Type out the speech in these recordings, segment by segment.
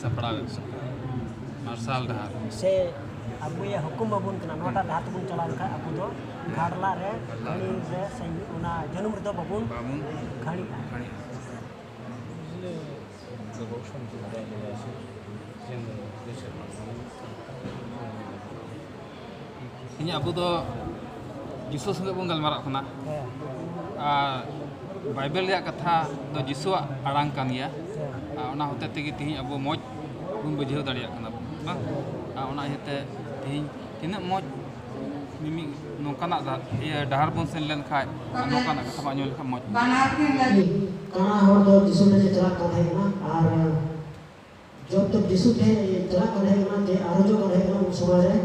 सपड़ा martial डहार से अब ये हुकुम बाबून कना नोटा लहा तबुन चला लखा अबू दो घाड़ला रे घणी रे सही उना जन्म रे बाबून घणी इन अबू दो जिसु संगे बन गलमारा खना बाइबल रे कथा दो जिसु आड़ांग कान गया ओना होते तेगी तिहिं अबू मौज बन बुझाव दाड़िया कना बांग ओना हेते तिहिं तिना मौज मिमी नोकाना डहार बन सेन लेन खाय नोकाना कथा बा ᱧᱮᱞ ᱞᱮᱠᱷᱟᱱ ᱢᱚᱡᱽ काना हर दो जिसु ने चला का है ना और जब तक जिसु थे चला का है ना जे आरो जो का है ना उस समय रे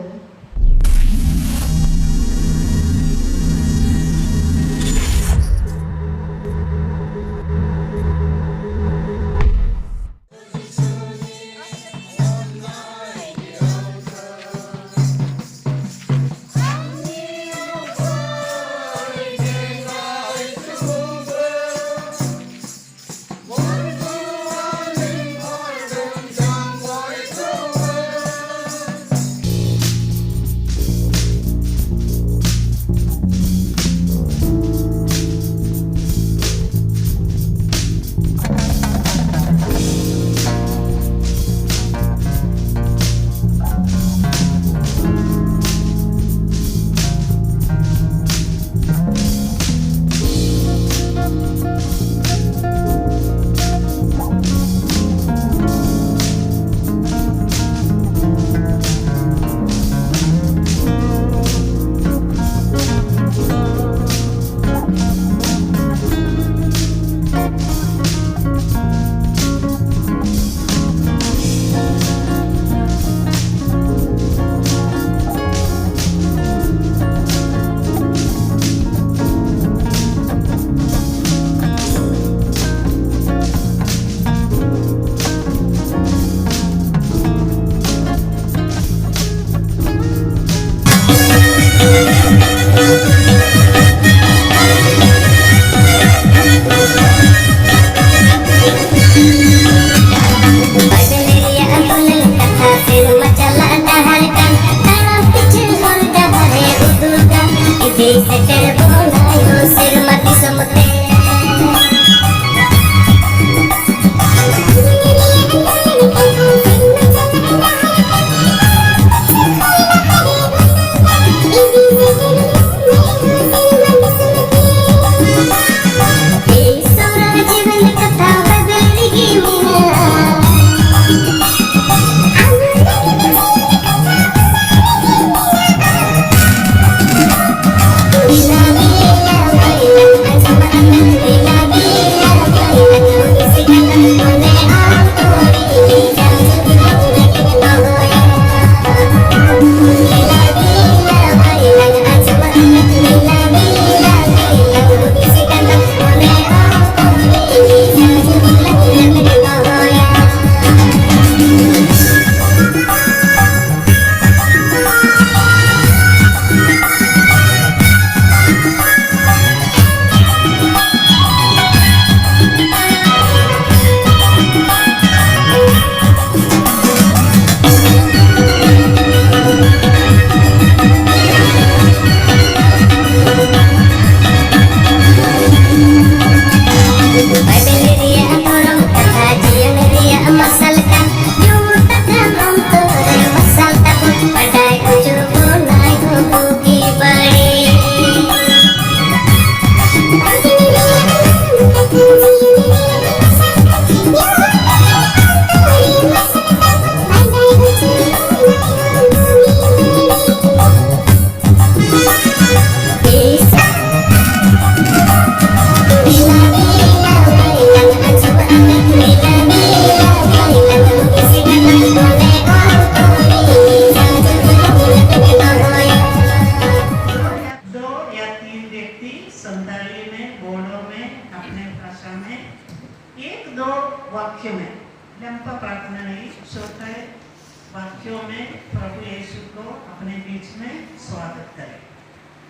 वाक्यों में प्रभु यीशु को अपने बीच में स्वागत करें।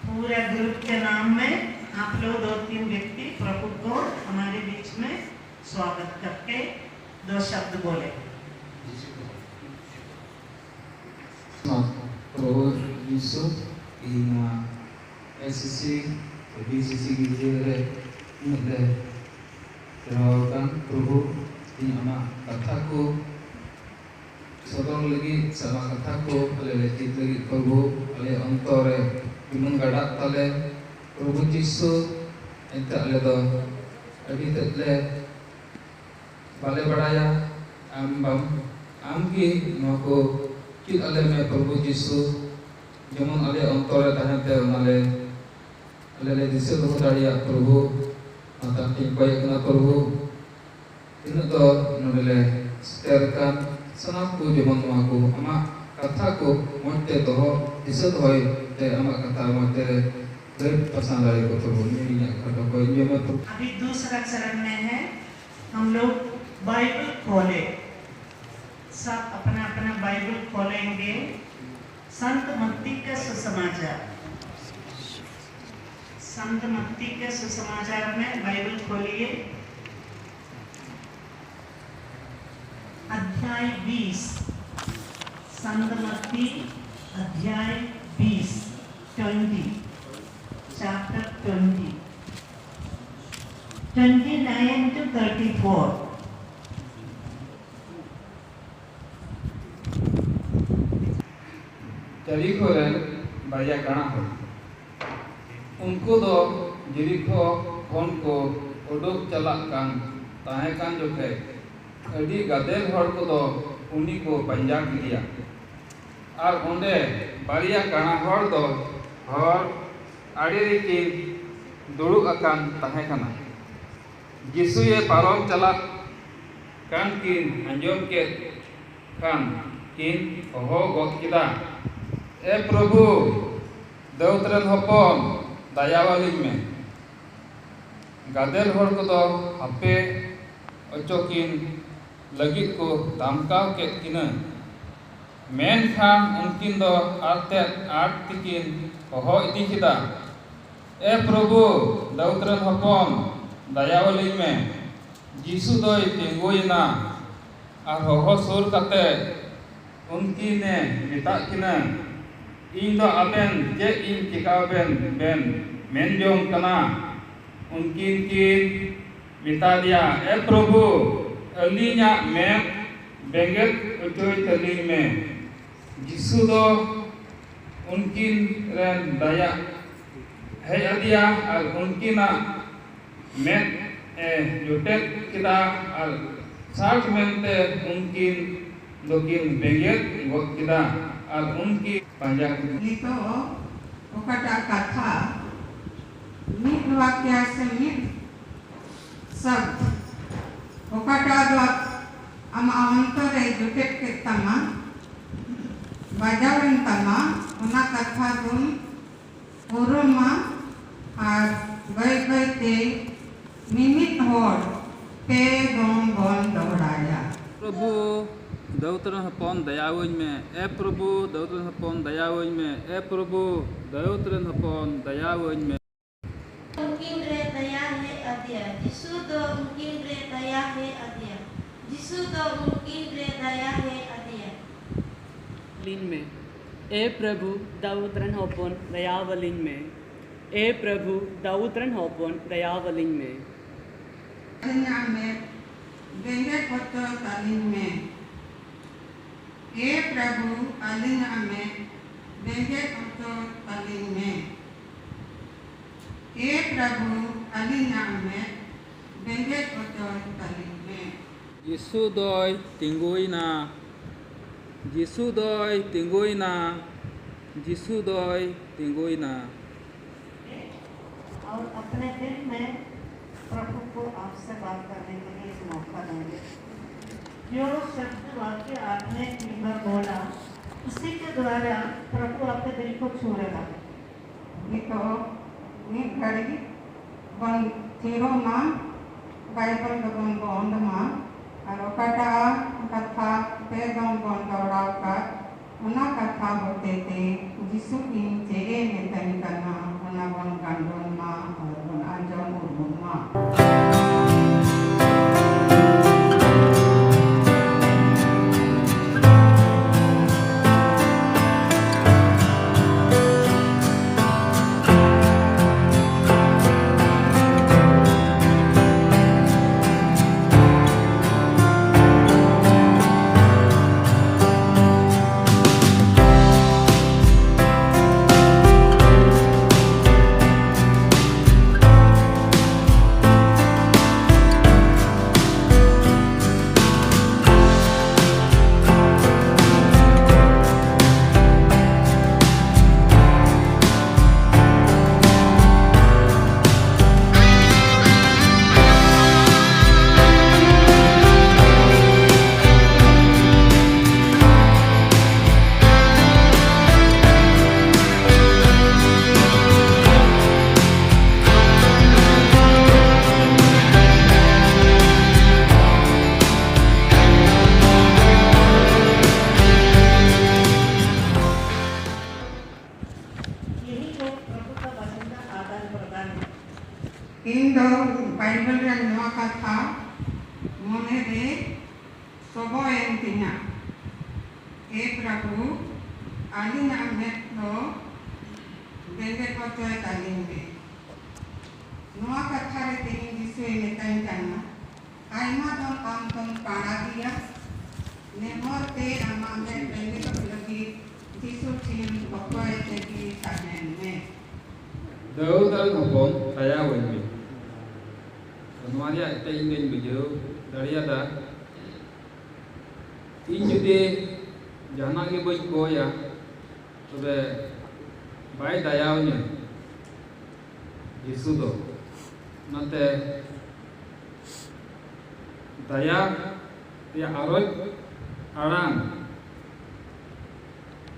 पूरे ग्रुप के नाम में आप लोग 2-3 व्यक्ति प्रभु को हमारे बीच में स्वागत करके 2 शब्द बोले। Prof. Yusuf ina SCC BCC gire mule terangkan Prof di anak kataku sodong lagi sama kataku ale lekit lagi Prof ale antore binung gadak tale Prof Yesus enta ale do adi tetle bale badaya amgi noko kit ale me Prof Yesus जेमन आले अंतरे ताहते उनाले आले दिसे दो दाड़िया प्रभु माता ठीक bye कना प्रभु इन दो नले स्टेरकान सनाम को जेमन माको अमा कथा को मते दो दिसे होय ते अमा कथा मते दे पसंद आए को प्रभु नि या खटो को जेमन अभी दूसरा चरण में है हम लोग बाइबल खोले सब अपना अपना बाइबल खोलेंगे संत मत्ती के सुसमाचार संत मत्ती के सुसमाचार में बाइबल खोलिए अध्याय 20 संत मत्ती अध्याय 20 चैप्टर 29 to 34 जरीको रे बाया गाना हो उनको दो जरीको फोन को उडुक चला कान ताहे कान जोखे अडी गदेल हर को दो उनी को पंजा किया और ओंडे बारिया गाना हर दो हर आड़ी रीति दुड़ुक अकान ताहे काना यीशु ये पारम चला कान किन अंजोम के कान किन ओहो गत किदा ए प्रभु देवतरन हपन दयावाली में गादेल हर को दो आपे अचोकिन लगित को दामकाव के किना मेन खान उनकिन दो आते आठ तिकिन ओहो इदी किदा ए प्रभु देवतरन हपन दयावाली में यीशु दो तिंगुइना और होहो सुर कते उनकी ने मिता किना इन दो आबेन जे इन चिकाबेन बेन मेनजों कना उनकिन किन मिता दिया ए प्रभु अलीना में बेंगेत उचोय तली में यीशु दो उनकिन रेन दया है अदिया और उनकिना में जोटेक किदा और साठ मेंते उनकिन दोकिन बेंगेत वक्त किदा और उनकी Punjab itu okata kata mid wakya se mid sab okata do ama antare jutek ke tama bajawan tama una katha dun uruma ar bai bai te minit hor te gon gon dohraya प्रभु देवतरन हपन दयावኝ में ए प्रभु देवतरन हपन दयावኝ में ए प्रभु देवतरन हपन दयावኝ में mungkin re daya he adia jisu do mungkin re daya he adia jisu do mungkin re daya he adia लिन में ए प्रभु दाऊदरन होपन दयावलिन में ए प्रभु दाऊदरन होपन दयावलिन में Kanya में बेंगे कोतो तालिन में ए प्रभु अलिना में बेंगे कोतो तालिन में ए प्रभु अलिना में बेंगे कोतो तालिन में यीशु दोय तिंगुइना यीशु दोय तिंगुइना यीशु दोय तिंगुइना और अपने दिल में प्रभु को आपसे बात करने के लिए एक मौका देंगे जो शब्द वाक्य आपने इधर बोला उसी के द्वारा प्रभु आपके दिल को छू लेगा Ito ni kari bon tiro ma Bible ko bon bon ma aro kata katha pe bon bon dora ka una katha hote te jisu in jere ne tani kana una bon gandon ma aur bon anjon urun ma इन दो Bible रे नवा कथा मोने रे सोबो N तिना ए प्रभु आलिना में तो बेंगे को चोय तालिम दे नवा कथा रे तिनी जिसु मेताइन जाना आइमा तो काम तुम पाड़ा दिया नेमोर ते आमा में बेंगे को लगी जिसु थीम बकोय ते की ताने में Daud al-Hukam saya wengi. Semuanya kita ingin beliau dari ada. Ini jadi jangan lagi buat goya, tapi baik dayanya. Yesus tu, nanti daya dia aroi arang.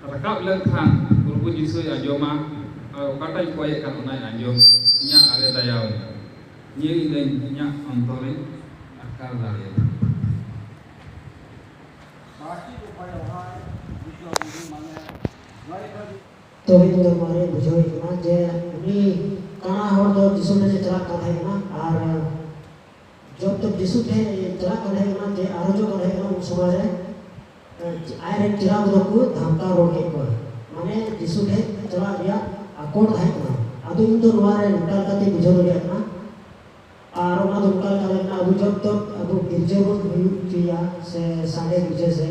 Rakap lengkang guru Yesus ajoma. Kata kuai kan unai anjom, nya ada dayau, nya ini nya antorin akal dari. तो इन दो मारे बुझो इतना जे उनी काना हर दो जिसु ने चला कर है ना और जब तक जिसु थे चला कर है ना जे आरो जो कर है ना उस समय आयरे चला को धमका रोड के को माने जिसु थे चला रिया अकोट है ना अदु इन दो मारे लुटाल काते बुझो रिया ना और ना दुकाल करे ना अबु जब तक अबु गिरजे वो किया से 8:30 बजे से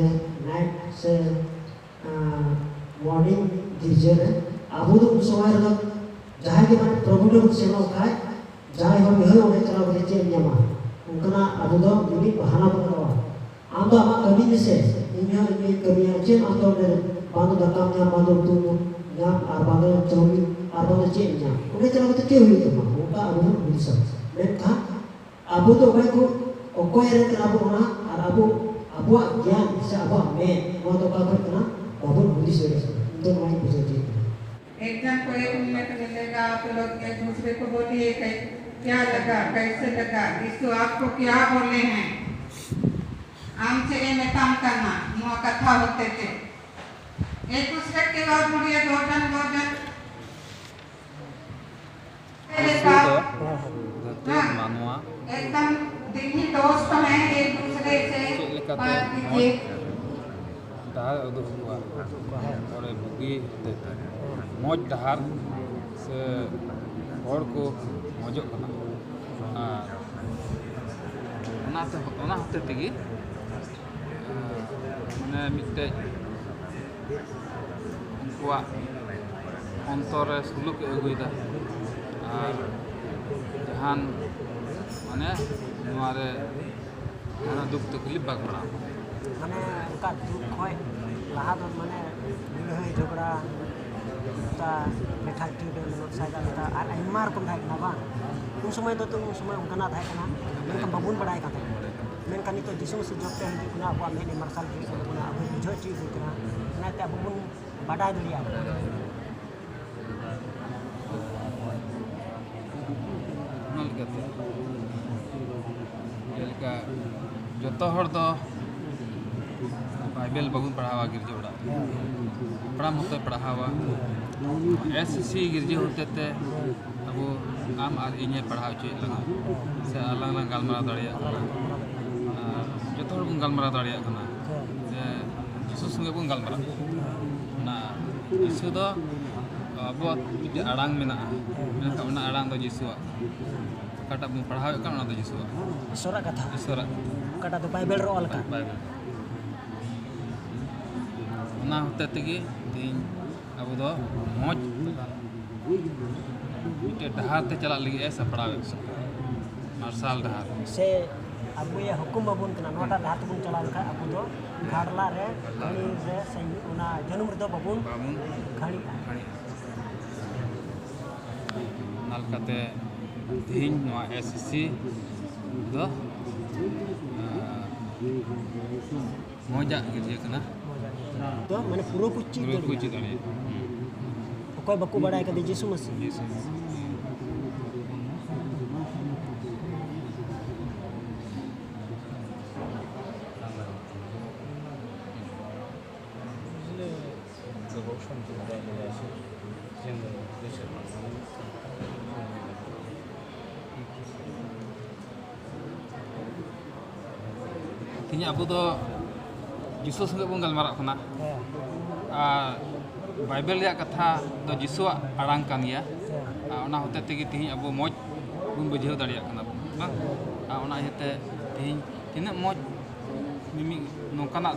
नाइट से मॉर्निंग गिरजे रे अबु तो उस समय तक जहां के माने प्रभु ने सेवा खाए जहां हम यह होने चला बजे चे न्यामा उनका अबु तो मिनी बहाना बनावा आम तो आमा कभी से इन्हें ये कभी चे आम तो ने बांधो दकाम nya बांधो तू nya और बांधो चौबी और बांधो चे nya उन्हें चला बजे चे हुई तो उनका अबु बुझ सब mereka abu tu baik ko okoi रे करा अबु ना और अबु अबु ज्ञान से अबु में वो तो का करना बाबू बुद्धि से तो माई बुझे थे एक जन को एक मिनट मिलेगा आप लोग एक दूसरे को बोलिए क्या लगा कैसे लगा यीशु आपको क्या बोले हैं आमचे में काम करना मुआ कथा होते थे एक दूसरे के बाद बोलिए दो जन एकदम दिली दोस्त हैं एक दूसरे से बात कीजिए डहार उदुग हुआ और बुगी मौज डहार से हर को मौजों करना ओना होते तेगी माने मिट्टे उनकुआ अंतर सुलुक अगुइदा और जहान माने हमारे माने दुख तकलीफ बाग बना माने उनका दुख होय लहा दो माने लड़ाई झगड़ा ता लेखा टीडे लोग साइड ता और आइमार को थाय ना बा उन समय तो उन समय उनका ना थाय ना मेनका बाबून बड़ाई का मेनका नि तो जिसु से जब ते हिजु ना अबा मेने मार्शल के ना अब बुझो चीज इतना ना ते बाबून बड़ाई दरिया नल गते जेलका जतो हर दो बाइबल बाबून पढ़ावा गिरजे उड़ा पढ़ाम होते पढ़ावा एससी गिरजे होते थे अब आम और इन्हें पढ़ाव चे लगा से अलग अलग गालमरा दाड़िया जतो हर बुन गालमरा दाड़िया कना जे जिसु संगे बुन गालमरा ना जिसु दो अब मिट्टी आड़ांग में ना आड़ांग दो जिसु कटा बुन पढ़ाव का ना दो जिसु ईश्वर कथा ईश्वर कटा तो बाइबल रो अलका बाइबल ना होते तेगी तीन अब दो मौज मिट्टी डहार ते चला लगी ऐसा पढ़ावे मार्शल डहार से अब ये हुकुम बाबून कना नोटा डहार तबुन चला लका अब दो घाड़ला रे घणी रे सही उना जन्म रे दो बाबून घणी नालकाते तीन नवा एससी दो मौजा गिरजे कना तो माने पूरा कुछ चीज दाड़िया कोई बकु बड़ाई का यीशु मसीह तीन अब जीसु संगे बन गलमारा बाइबल कथा तो जीसुआ आड़ांग कान गया होते तेगी तीन अब मौज बन बुझाव दाड़ेयागना बांग इयते तीन तीन मौज मिमी नौकाना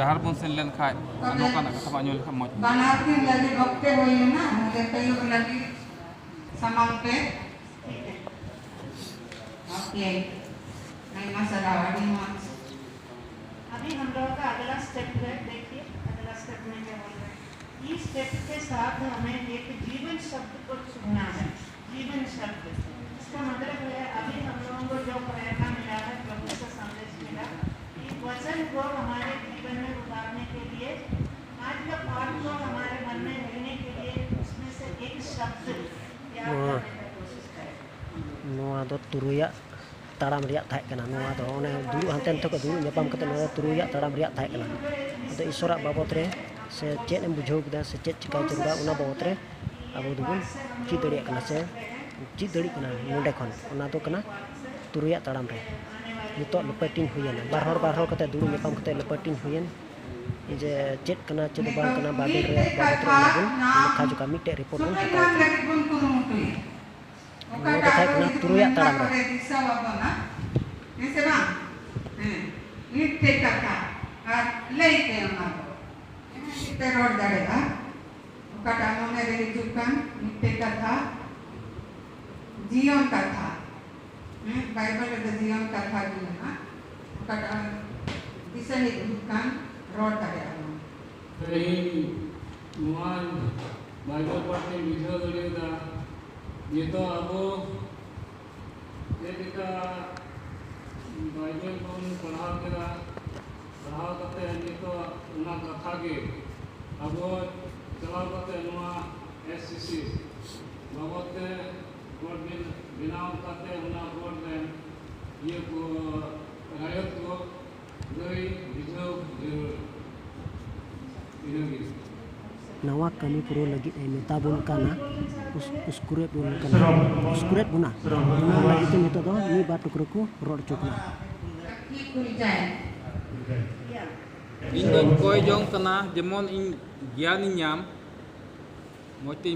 डहार बन सेन लेन खाय नौकाना कथा बा आंजम लेखा मौज बनार के लगी वक्त होइना मुझे कई लगी सामान पे ओके नहीं मसला वाली मत अभी हम लोगों का अगला स्टेप है। देखिए अगला स्टेप में क्या बोल रहे हैं। इस स्टेप के साथ हमें एक जीवन शब्द को चुनना है। जीवन शब्द इसका मतलब है अभी हम लोगों को जो प्रेरणा मिला है, प्रभु का संदेश मिला, इस वचन को हमारे जीवन में उतारने के लिए, आज का पाठ को हमारे मन में लेने के लिए उसमें से एक शब्द याद करने की कोशिश करें। तुरुया ताड़ाम रिया थाय कना नोआ दो ओने दुरु हानते नते को दुरु नेपाम कते नोआ तुरुया ताड़ाम रिया थाय कना तो ईश्वरा बाबत रे से चेत एम बुझाव कदा से चेत चिका जरूरा उना बाबत रे अब दुबुन चीज दड़िया कना से चीज दड़ी कना नोडे खन ओना दो कना तुरुया ताड़ाम रे नितो लपेटिंग हुयना बार हर कते दुरु नेपाम कते लपेटिंग हुयन जे चेत कना चेत बांग कना बाइबल रे बाबत रे लिखा जुका मिटे रिपोर्ट बन कथा कना तुरुया ताड़ाम रे ऐसे बांग मिटे कथा और लेके ओना दो मिटे रोड दाड़ेगा ओकाटा मोने रे हिजुकान मिटे कथा जीवन कथा बाइबल रे जीवन कथा दिना ओकाटा दिसन हिजुकान रोड दाड़ेगा नुआन बाइबल पाठे बुझाव दाड़ेगा ये तो अब जेका बाइबल बन पढ़ाव केदा पढ़ाव कते नितो उना कथा के अब चलाव कते नुआ एससीसी बाबत बोर्ड बनाव कते उना बोर्ड में ये को रायत को गई बुझाव जरूर इनगी नवा कमी पुरो लगी मेता बन काना उसकुरे बन काना उसकुरे बुना बुना लगी तो मेता दो मी बात टुकरो को रोड चुकना की खुल जाए इन दो कोई जोंग कना जेमन इन ज्ञान इनाम मोती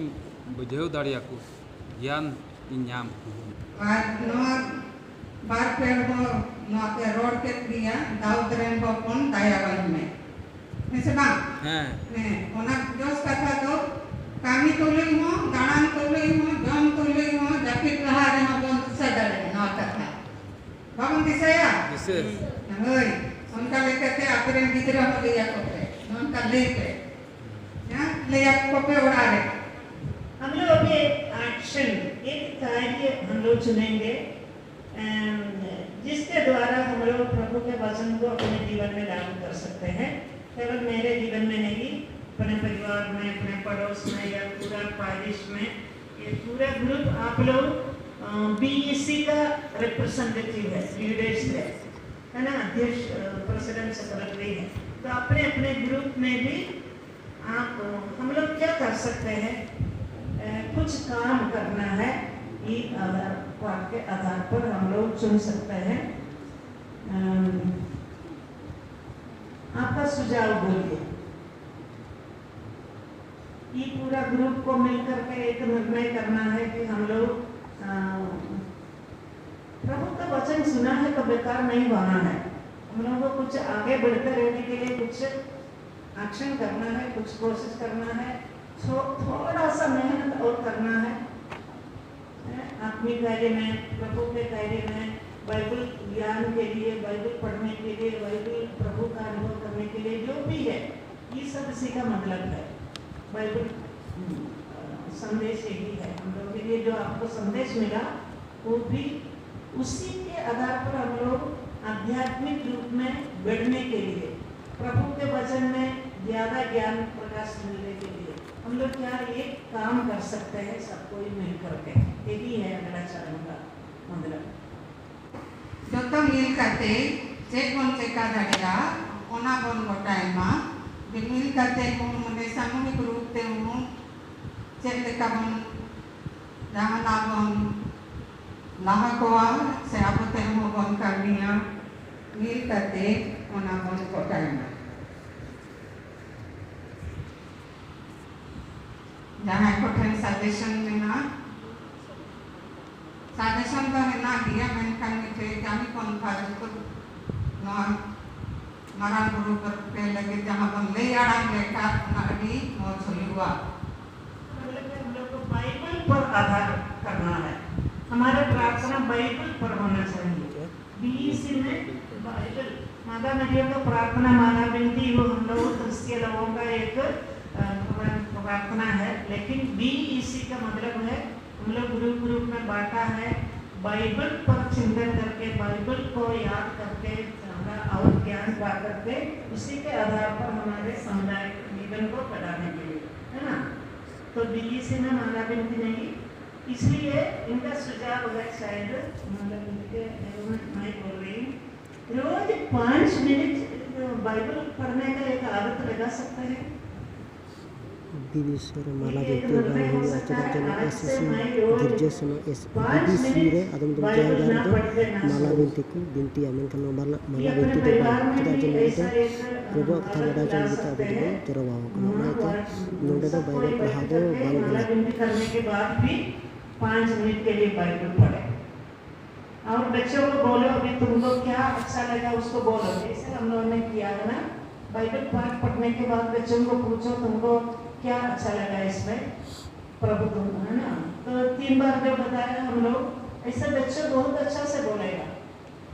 बुझाव दाड़िया को ज्ञान इनाम और बार पेड़ को के रोड के दिया दाऊद रेन बपन दायावाल में ऐसे बांग हैं ओना जोस कथा तो कामी तो लई हो दाणान तो लई हो जम तो लई हो जापित रहा रे हो बन सडले ना कथा बाबन दिसया जिसे होय उनका लेके थे अपने गिदरा हो लिया कोपे उनका लेके हां लिया कोपे उड़ा रे हम लोग अभी एक्शन एक कार्य हम लोग चुनेंगे जिसके द्वारा हम लोग प्रभु के वचन को अपने जीवन में लागू कर सकते हैं। केवल मेरे जीवन में नहीं, अपने परिवार में, अपने पड़ोस में या पूरा पारिश में, ये पूरा ग्रुप आप लोग बीईसी का रिप्रेजेंटेटिव है, लीडर्स है ना, अध्यक्ष प्रेसिडेंट सेक्रेटरी है। तो अपने अपने ग्रुप में भी आप हम लोग क्या कर सकते हैं, कुछ काम करना है, ये आधार के आधार पर हम लोग चुन सकते हैं। आपका सुझाव बोलिए। ये पूरा ग्रुप को मिलकर के एक निर्णय करना है कि हम लोग प्रभु का वचन सुना है तो बेकार नहीं होना है। हम लोगों को कुछ आगे बढ़ते रहने के लिए कुछ एक्शन करना है, कुछ कोशिश करना है, थोड़ा सा मेहनत और करना है आत्मिक कार्य में, प्रभु के कार्य में, बाइबल ज्ञान के लिए, बाइबल पढ़ने के लिए, बाइबल प्रभु का अनुभव करने के लिए, जो भी है ये सब इसी का मतलब है। बाइबल संदेश यही है हम लोग के लिए, जो आपको संदेश मिला वो भी उसी के आधार पर हम लोग आध्यात्मिक रूप में बढ़ने के लिए, प्रभु के वचन में ज़्यादा ज्ञान प्रकाश मिलने के लिए हम लोग क्या एक काम कर सकते हैं, सब कोई मिल करके। यही है अगला चरण का मतलब। जो तो मिल करते चेक बन चेका दाड़ेगा ओना बन गोटायमा मिल करते को मने सामूहिक रूप ते उनु चेक लेका बन जहां बन लाहा कोआ से आपते हो बन करनिया मिल करते ओना बन कोटाइमा जहाँ को ठन सजेशन में ना सजेशन तो है ना दिया मैंने कहीं थे जानी कौन था जिसको ना मरान गुरु पर पे लगे जहाँ बन ले आड़ा लेकर ना अभी मौत हुआ हम लोग को बाइबल पर आधार करना है। हमारा प्रार्थना बाइबल पर होना चाहिए। बीईसी में बाइबल माता मरियम का प्रार्थना माना बिनती वो हम लोग क्रिश्चियन लोगों का एक प्रार्थना है, लेकिन बीईसी का मतलब है हम लोग ग्रुप में बांटा है बाइबल पर चिंतन करके बाइबल को याद करके और ज्ञान पा करके उसी के आधार पर हमारे समुदाय जीवन को बढ़ाने के लिए है ना। तो बीईसी में माना बिनती नहीं, इसलिए इनका सुझाव है शायद मतलब मैं बोल रही हूँ रोज 5 मिनट बाइबल पढ़ने का एक आदत लगा सकते हैं। BBC माला बिनती बारे हुई आचरण जन SSC गिरजे BBC रे आदम तुम जाएगा तो माला बिनती को बिनती आमेन का माला बिनती दे चदा जन ते प्रभु कथा बड़ा जन बिता दे चरवाओ ना ते नोडे तो बाइबल पढ़ा दो माला बिनती करने के बाद भी 5 मिनट के लिए बाइबल पढ़े और बच्चों को बोलो अभी तुमको क्या अच्छा लगा उसको बोलो। जैसे हम लोगों ने किया है ना बाइबल पाठ पढ़ने के बाद बच्चों को पूछो तुमको क्या अच्छा लगा इसमें प्रभु तुम है ना। तो 3 बार जो बताया हम लोग ऐसे बच्चे बहुत अच्छा से बोलेगा,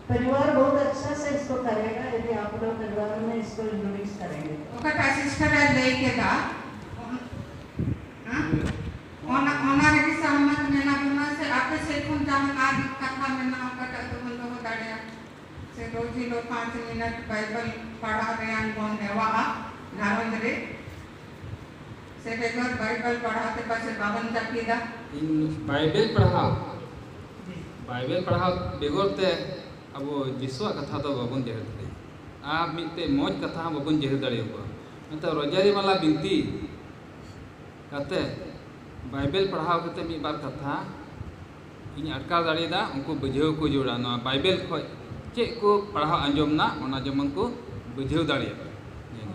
परिवार बहुत अच्छा से इसको करेगा यदि आप लोग परिवार में इसको इंट्रोड्यूस करेंगे। ओका सिस्टर लेके दा ओना रे की सहमत में ना बिना से आपे से कौन जहां का कथा में ना कटा तो बंद हो दाड़िया से रोज ही लोग 5 मिनट बाइबल पढ़ा रहे हैं कौन देवा घरों रे से बेगर बाइबल पढ़ाते पासे बाबन जाकीदा इन बाइबल पढ़ाओ बेगरते अब जिसुआ कथा तो बाबन जेहर दे आप मिते मौज कथा बाबन जेहर दाड़े को मतलब रोजारी वाला बिनती कते बाइबल पढ़ाओ कते मी बार कथा इन अटका दाड़ेदा उनको बुझेव को जोड़ा ना बाइबल को चे को पढ़ा अंजम ना ओना जमन को बुझेव दाड़े।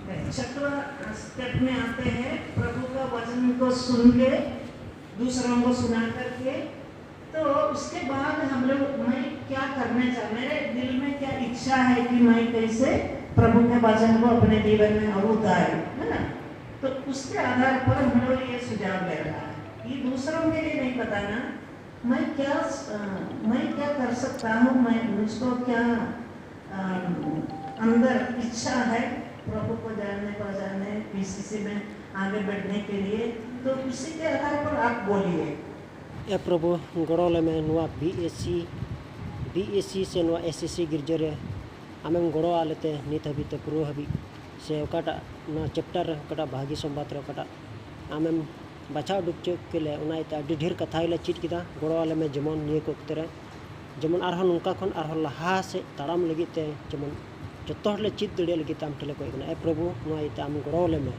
छठवां स्टेप में आते हैं प्रभु का वचन को सुन के दूसरों को सुना करके। तो उसके बाद हम लोग मैं क्या करना चाह मेरे दिल में क्या इच्छा है कि मैं कैसे प्रभु के वचन को अपने जीवन में और उतारूं है ना। तो उसके आधार पर हम लोग ये सुझाव दे रहा है ये दूसरों के लिए नहीं बताना मैं क्या कर सकता हूँ, मैं मुझको क्या अंदर इच्छा है प्रभु को जानने पहचानने बीसीसी में आगे बढ़ने के लिए। तो उसी के आधार पर आप बोलिए ए प्रभु गड़ोले में नुआ बीएससी से नुआ SSC गिरजे रे आमें गड़ो आलेते नित हबी ते प्रो हबी से ओकाटा ना चैप्टर ओकाटा भागी संबाद रे ओकाटा आमें बचाव डुबचे के ले उना इता अड्डी ढेर कथा ले चिट किदा गड़ो आले में जेमन निये को तरे जेमन आरहन उनका खन आरहन लहा से ताड़ाम लगी ते जेमन जतो हले चित दड़े लगी ताम ठेले को ए प्रभु नुआ इता आम गड़ो ले में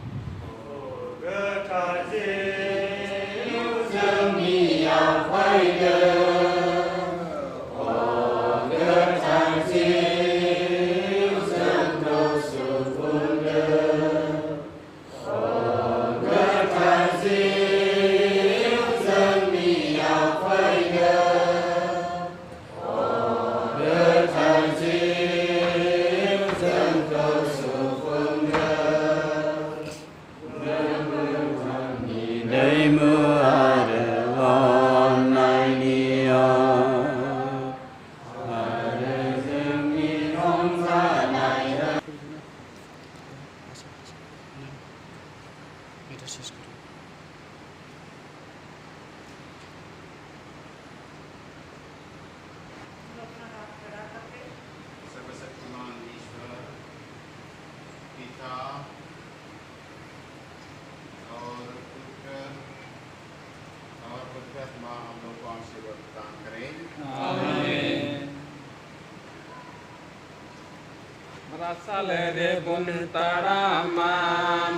Rasale de buntarama,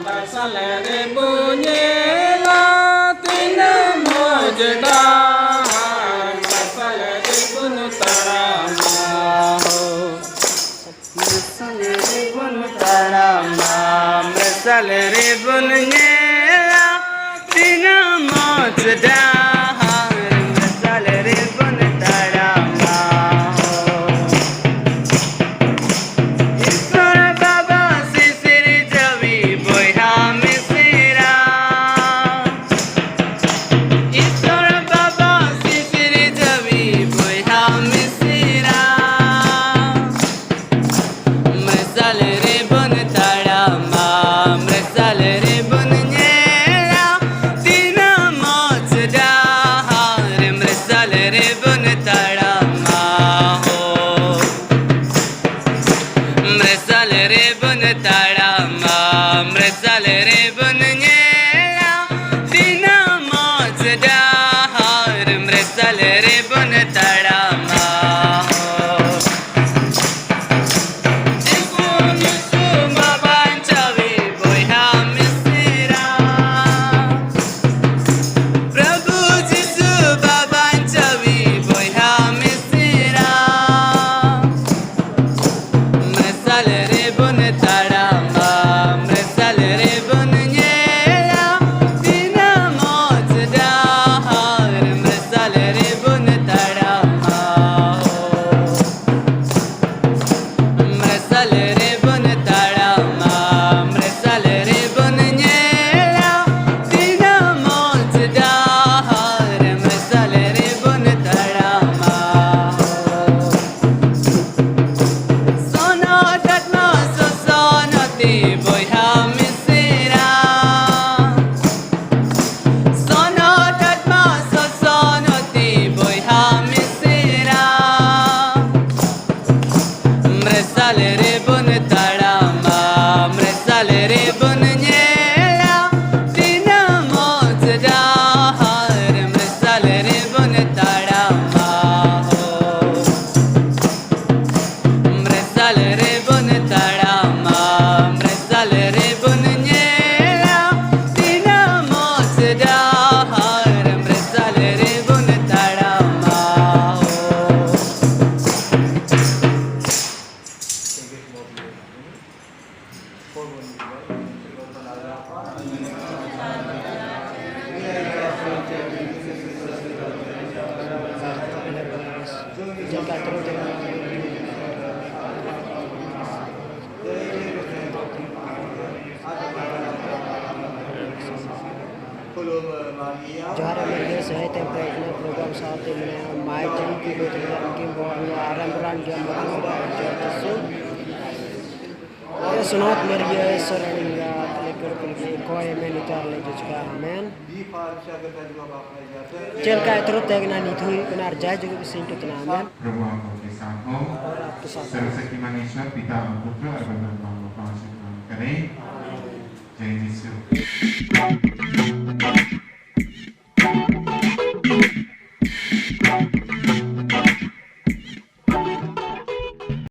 rasale de bunyela, tina mojda, rasale de buntarama. Mesalere bunnyela tina mot dahar mesalere bun tarama Isor baba sisiri javi boyha misira Isor baba sisiri javi boyha misira Mesalere bun tarama mesalere bun nyela tina mot dahar mesalere bun tarama ho Mesalere bun tarama mesalere bun nyela tina mot dahar mesalere bun tarama Jara Maria saya tempatnya program saat ini macam kita mungkin bawa aram-aram dia berada di situ. Ya sunat Maria seringa lekar pergi koi menitar lagi juga amen. Celka terus dengan itu benar jaya juga bisa itu amen. Serasa manusia Pitta Putra dan Bapa Kare. Jai Yesus.